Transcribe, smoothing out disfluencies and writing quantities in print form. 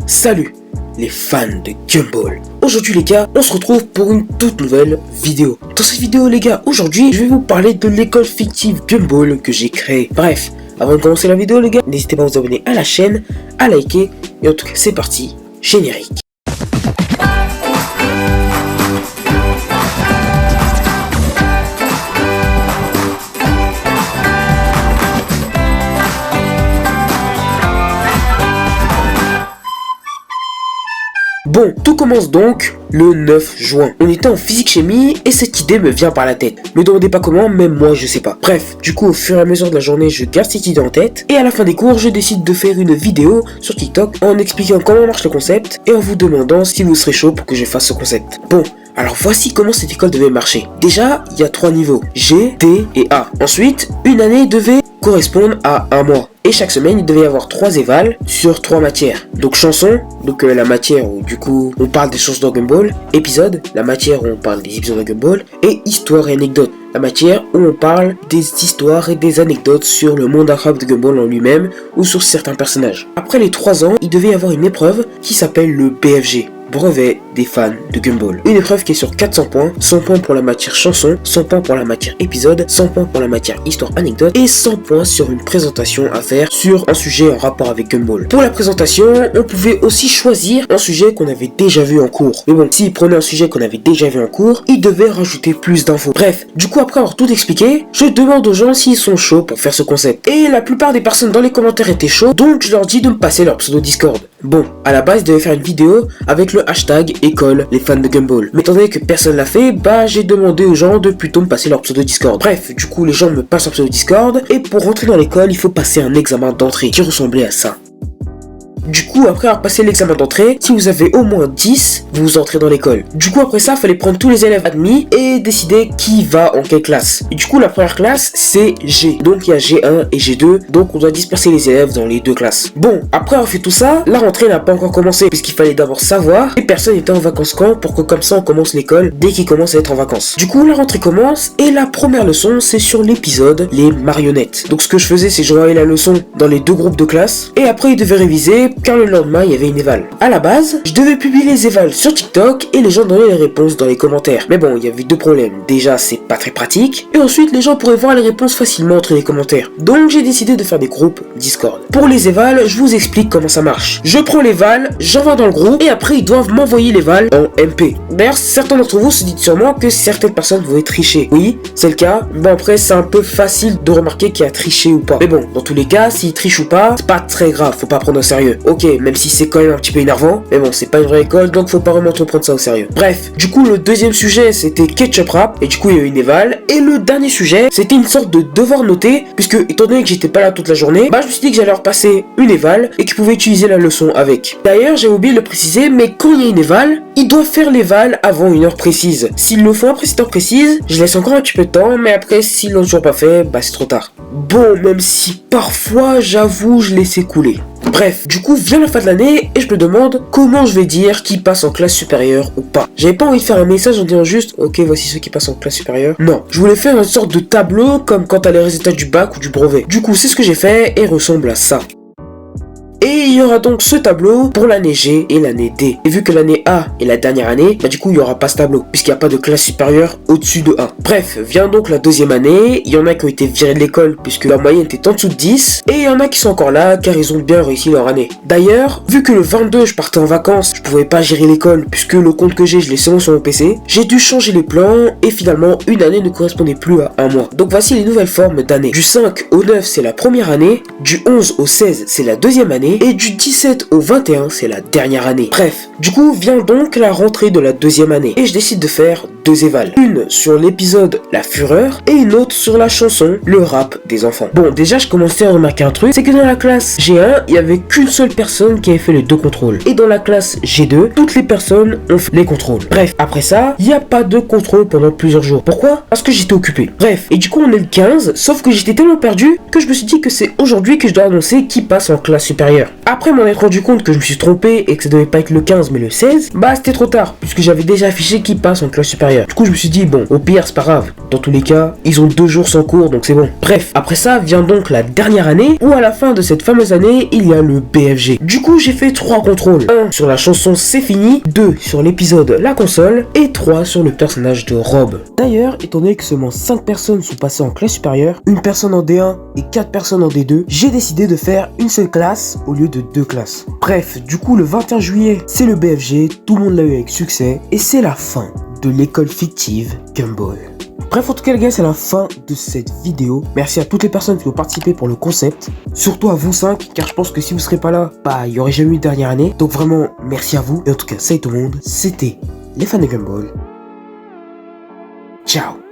Salut les fans de Gumball. Aujourd'hui les gars, on se retrouve pour une toute nouvelle vidéo. Dans cette vidéo les gars, aujourd'hui je vais vous parler de l'école fictive Gumball que j'ai créée. Bref, avant de commencer la vidéo les gars, n'hésitez pas à vous abonner à la chaîne, à liker, et en tout cas c'est parti, générique. Bon, tout commence donc le 9 juin. On était en physique-chimie et cette idée me vient par la tête. Me demandez pas comment, même moi je sais pas. Bref, du coup au fur et à mesure de la journée, je garde cette idée en tête. Et à la fin des cours, je décide de faire une vidéo sur TikTok en expliquant comment marche le concept et en vous demandant si vous serez chaud pour que je fasse ce concept. Bon, alors voici comment cette école devait marcher. Déjà, il y a 3 niveaux, G, D et A. Ensuite, une année devait correspondre à un mois. Et chaque semaine, il devait y avoir 3 évals sur 3 matières. Donc chanson, donc la matière où du coup on parle des chansons de Gumball. Épisode, la matière où on parle des épisodes de Gumball. Et histoire et anecdote, la matière où on parle des histoires et des anecdotes sur le monde incroyable de Gumball en lui-même ou sur certains personnages. Après les 3 ans, il devait y avoir une épreuve qui s'appelle le BFG. Brevet des fans de Gumball. Une épreuve qui est sur 400 points, 100 points pour la matière chanson, 100 points pour la matière épisode, 100 points pour la matière histoire anecdote et 100 points sur une présentation à faire sur un sujet en rapport avec Gumball. Pour la présentation, on pouvait aussi choisir un sujet qu'on avait déjà vu en cours. Mais bon, s'il prenait un sujet qu'on avait déjà vu en cours, il devait rajouter plus d'infos. Bref, du coup après avoir tout expliqué, je demande aux gens s'ils sont chauds pour faire ce concept. Et la plupart des personnes dans les commentaires étaient chauds, donc je leur dis de me passer leur pseudo Discord. Bon, à la base, ils devaient faire une vidéo avec le hashtag école les fans de Gumball. Mais étant donné que personne l'a fait, bah j'ai demandé aux gens de plutôt me passer leur pseudo Discord. Bref, du coup les gens me passent leur pseudo Discord et pour rentrer dans l'école, il faut passer un examen d'entrée qui ressemblait à ça. Du coup, après avoir passé l'examen d'entrée, si vous avez au moins 10, vous entrez dans l'école. Du coup, après ça, il fallait prendre tous les élèves admis et décider qui va en quelle classe. Et du coup, la première classe, c'est G. Donc, il y a G1 et G2. Donc, on doit disperser les élèves dans les deux classes. Bon, après avoir fait tout ça, la rentrée n'a pas encore commencé puisqu'il fallait d'abord savoir les personnes étaient en vacances quand pour que comme ça, on commence l'école dès qu'ils commencent à être en vacances. Du coup, la rentrée commence et la première leçon, c'est sur l'épisode les marionnettes. Donc, ce que je faisais, c'est que je voyais la leçon dans les deux groupes de classe et après, ils devaient réviser car le lendemain il y avait une éval. À la base, je devais publier les évals sur TikTok et les gens donnaient les réponses dans les commentaires. Mais bon, il y avait 2 problèmes. Déjà, c'est pas très pratique et ensuite les gens pourraient voir les réponses facilement entre les commentaires. Donc j'ai décidé de faire des groupes Discord. Pour les évals, je vous explique comment ça marche. Je prends l'éval, j'envoie dans le groupe et après ils doivent m'envoyer l'éval en MP. D'ailleurs, certains d'entre vous se disent sûrement que certaines personnes vont tricher. Oui, c'est le cas. Bon après, c'est un peu facile de remarquer qui a triché ou pas. Mais bon, dans tous les cas, s'ils trichent ou pas, c'est pas très grave, faut pas prendre au sérieux. Ok, même si c'est quand même un petit peu énervant, mais bon, c'est pas une vraie école, donc faut pas vraiment trop prendre ça au sérieux. Bref, du coup, le deuxième sujet, c'était Ketchup Rap, et du coup, il y a eu une éval, et le dernier sujet, c'était une sorte de devoir noté, puisque, étant donné que j'étais pas là toute la journée, bah, je me suis dit que j'allais leur passer une éval, et qu'ils pouvaient utiliser la leçon avec. D'ailleurs, j'ai oublié de le préciser, mais quand il y a une éval, ils doivent faire l'éval avant une heure précise. S'ils le font après cette heure précise, je laisse encore un petit peu de temps, mais après, s'ils l'ont toujours pas fait, bah, c'est trop tard. Bon, même si parfois, j'avoue, je laisse couler. Bref, du coup vient la fin de l'année et je me demande comment je vais dire qui passe en classe supérieure ou pas. J'avais pas envie de faire un message en disant juste ok voici ceux qui passent en classe supérieure. Non, je voulais faire une sorte de tableau comme quand t'as les résultats du bac ou du brevet. Du coup c'est ce que j'ai fait et ressemble à ça. Et il y aura donc ce tableau pour l'année G et l'année D. Et vu que l'année A est la dernière année, bah du coup il n'y aura pas ce tableau, puisqu'il n'y a pas de classe supérieure au-dessus de 1. Bref, vient donc la deuxième année, il y en a qui ont été virés de l'école, puisque leur moyenne était en dessous de 10, et il y en a qui sont encore là, car ils ont bien réussi leur année. D'ailleurs, vu que le 22 je partais en vacances, je pouvais pas gérer l'école, puisque le compte que j'ai je l'ai seulement sur mon PC, j'ai dû changer les plans, et finalement une année ne correspondait plus à un mois. Donc voici les nouvelles formes d'année. Du 5 au 9 c'est la première année, du 11 au 16 c'est la deuxième année, et du 17 au 21 c'est la dernière année. Bref, du coup vient donc la rentrée de la deuxième année et je décide de faire 2 évals. Une sur l'épisode La Fureur et une autre sur la chanson Le Rap des enfants. Bon, déjà je commençais à remarquer un truc, c'est que dans la classe G1, il y avait qu'une seule personne qui avait fait les 2 contrôles. Et dans la classe G2, toutes les personnes ont fait les contrôles. Bref, après ça, il n'y a pas de contrôle pendant plusieurs jours. Pourquoi? Parce que j'étais occupé. Bref, et du coup on est le 15, sauf que j'étais tellement perdu que je me suis dit que c'est aujourd'hui que je dois annoncer qui passe en classe supérieure. Après m'en être rendu compte que je me suis trompé et que ça devait pas être le 15 mais le 16, bah c'était trop tard, puisque j'avais déjà affiché qui passe en classe supérieure. supérieure. Du coup, je me suis dit, bon, au pire, c'est pas grave. Dans tous les cas, ils ont 2 jours sans cours, donc c'est bon. Bref, après ça vient donc la dernière année, où à la fin de cette fameuse année, il y a le BFG. Du coup, j'ai fait 3 contrôles. 1 sur la chanson C'est fini, 2 sur l'épisode La console, et 3 sur le personnage de Rob. D'ailleurs, étant donné que seulement 5 personnes sont passées en classe supérieure, une personne en D1 et 4 personnes en D2, j'ai décidé de faire une seule classe au lieu de 2 classes. Bref, du coup, le 21 juillet, c'est le BFG, tout le monde l'a eu avec succès, et c'est la fin de l'école fictive Gumball. Bref, en tout cas les gars, c'est la fin de cette vidéo. Merci à toutes les personnes qui ont participé pour le concept. Surtout à vous 5, car je pense que si vous serez pas là, bah il y aurait jamais eu de dernière année. Donc vraiment, merci à vous. Et en tout cas, salut tout le monde, c'était les fans de Gumball. Ciao.